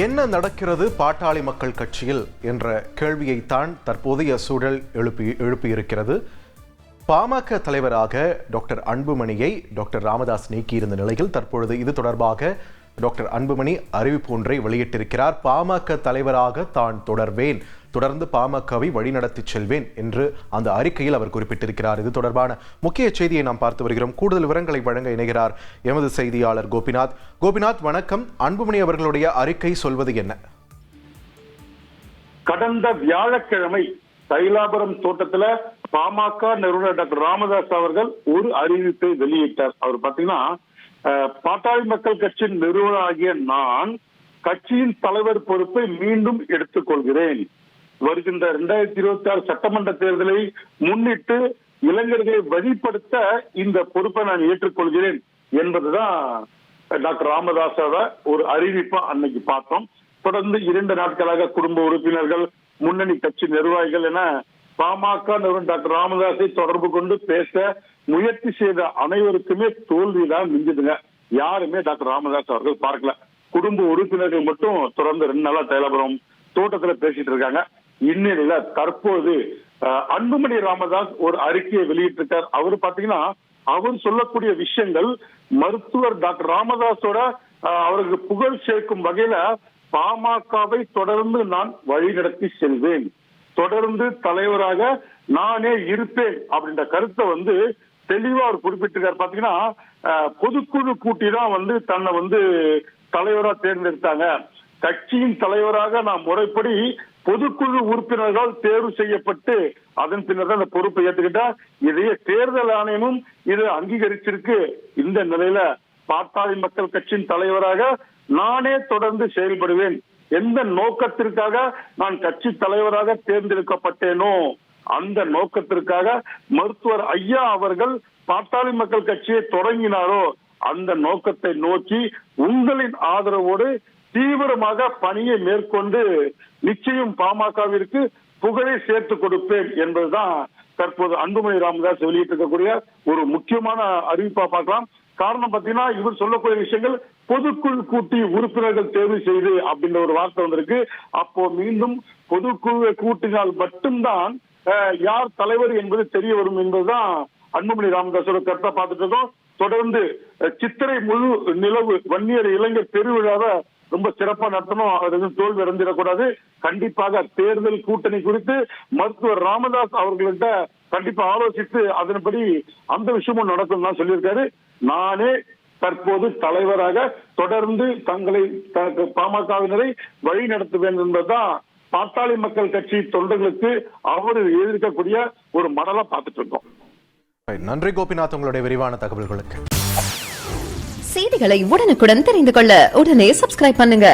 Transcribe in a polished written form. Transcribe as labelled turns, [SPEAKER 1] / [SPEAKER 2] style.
[SPEAKER 1] என்ன நடக்கிறது பாட்டாளி மக்கள் கட்சியில் என்ற கேள்வியைத்தான் தற்போதைய சூழல் எழுப்பியிருக்கிறது. பாமக தலைவராக டாக்டர் அன்புமணியை டாக்டர் ராமதாஸ் நீக்கியிருந்த நிலையில் தற்பொழுது இது தொடர்பாக டாக்டர் அன்புமணி அறிவிப்பு ஒன்றை வெளியிட்டிருக்கிறார். பாமக தலைவராக தான் தொடர்ந்து பாமகவை வழிநடத்தி செல்வேன் என்று அந்த அறிக்கையில் அவர் குறிப்பிட்டிருக்கிறார். இது தொடர்பான முக்கிய செய்தியை நாம் பார்த்து வருகிறோம். கூடுதல் விவரங்களை வழங்க இணைகிறார் எமது செய்தியாளர் கோபிநாத். கோபிநாத், வணக்கம். அன்புமணி அவர்களுடைய அறிக்கை சொல்வது என்ன?
[SPEAKER 2] கடந்த வியாழக்கிழமை தைலாபுரம் தோட்டத்துல பாமக நிறுவனர் டாக்டர் ராமதாஸ் அவர்கள் ஒரு அறிவிப்பை வெளியிட்டார். அவர் பாத்தீங்கன்னா, பாட்டாளி மக்கள் கட்சியின் நிறுவனர் ஆகிய நான் கட்சியின் தலைவர் பொறுப்பை மீண்டும் எடுத்துக்கொள்கிறேன். வருகின்ற 2026 சட்டமன்ற தேர்தலை முன்னிட்டு இளைஞர்களை வழிப்படுத்த இந்த பொறுப்பை நான் ஏற்றுக்கொள்கிறேன் என்பதுதான் டாக்டர் ராமதாஸோட ஒரு அறிவிப்பா அன்னைக்கு பார்த்தோம். தொடர்ந்து 2 நாட்களாக குடும்ப உறுப்பினர்கள், முன்னணி கட்சி நிர்வாகிகள் என பாமக நிறுவனர் டாக்டர் ராமதாஸை தொடர்பு கொண்டு பேச முயற்சி செய்த அனைவருக்குமே தோல்விதான் மிஞ்சுதுங்க. யாருமே டாக்டர் ராமதாஸ் அவர்கள் பார்க்கல. குடும்ப உறுப்பினர்கள் மட்டும் தொடர்ந்து 2 நாளா தைலாபுரம் தோட்டத்துல பேசிட்டு இருக்காங்க. இந்நிலையில தற்போது அன்புமணி ராமதாஸ் ஒரு அறிக்கையை வெளியிட்டிருக்கார். அவரு பாத்தீங்கன்னா, அவர் சொல்லக்கூடிய விஷயங்கள் மருத்துவர் டாக்டர் ராமதாஸோட அவருக்கு புகழ் சேர்க்கும் வகையில பாமகவை தொடர்ந்து நான் வழிநடத்தி செல்வேன், தொடர்ந்து தலைவராக நானே இருப்பேன் அப்படின்ற கருத்தை தெளிவா அவர் குறிப்பிட்டிருக்காரு. பாத்தீங்கன்னா, பொதுக்குழு கூட்டிதான் தன்னை தலைவரா தேர்ந்தெடுத்தாங்க. கட்சியின் தலைவராக நான் முறைப்படி பொதுக்குழு உறுப்பினர்கள் தேர்வு செய்யப்பட்டு அதன் பின்னர் தான் அந்த பொறுப்பை ஏற்றுக்கிட்டா. இதையே தேர்தல் ஆணையமும் இதை அங்கீகரிச்சிருக்கு. இந்த நிலையில பாட்டாளி மக்கள் கட்சியின் தலைவராக நானே தொடர்ந்து செயல்படுவேன். எந்த நோக்கத்திற்காக நான் கட்சி தலைவராக தேர்ந்தெடுக்கப்பட்டேனோ அந்த நோக்கத்திற்காக மருத்துவர் ஐயா அவர்கள் பாட்டாளி மக்கள் கட்சியை தொடங்கினாரோ அந்த நோக்கத்தை நோக்கி உங்களின் ஆதரவோடு தீவிரமாக பணியை மேற்கொண்டு நிச்சயம் பாமகவிற்கு புகழை சேர்த்து கொடுப்பேன் என்பதுதான் தற்போது அன்புமணி ராமதாஸ் வெளியிட்டிருக்கக்கூடிய ஒரு முக்கியமான அறிவிப்பா பார்க்கலாம். காரணம் பாத்தீங்கன்னா, இவர் சொல்லக்கூடிய விஷயங்கள் பொதுக்குழு கூட்டி உறுப்பினர்கள் தேர்வு செய்து அப்படின்ற ஒரு வார்த்தை வந்திருக்கு. அப்போ மீண்டும் பொதுக்குழுவை கூட்டினால் மட்டும்தான் யார் தலைவர் என்பது தெரிய வரும் என்பதுதான் அன்புமணி ராமதாஸோட கருத்தை பார்த்துட்டு இருக்கோம். தொடர்ந்து சித்திரை முழு நிலவு வன்னியர் இளைஞர் பெருவிழாவை ரொம்ப சிறப்பா நடத்தணும். அவர் தோல்வி அடைஞ்சிடக்கூடாது. கண்டிப்பாக தேர்தல் கூட்டணி குறித்து மருத்துவர் ராமதாஸ் அவர்கள்ட்ட கண்டிப்பா ஆலோசித்து அதன்படி அந்த விஷயமும் நடக்கும் தான் சொல்லியிருக்காரு. நானே தற்போது தலைவராக தொடர்ந்து தங்களை பாமகவினரை வழி நடத்துவேன் என்பதுதான் பாட்டாளி மக்கள் கட்சி தொண்டர்களுக்கு அவர் எதிர்க்கக்கூடிய ஒரு மடலா பார்த்துட்டு இருக்கோம்.
[SPEAKER 1] நன்றி கோபிநாத், உங்களுடைய விரிவான தகவல்களுக்கு.
[SPEAKER 3] செய்திகளை உடனுக்குடன் தெரிந்து கொள்ள உடனே சப்ஸ்கிரைப் பண்ணுங்க.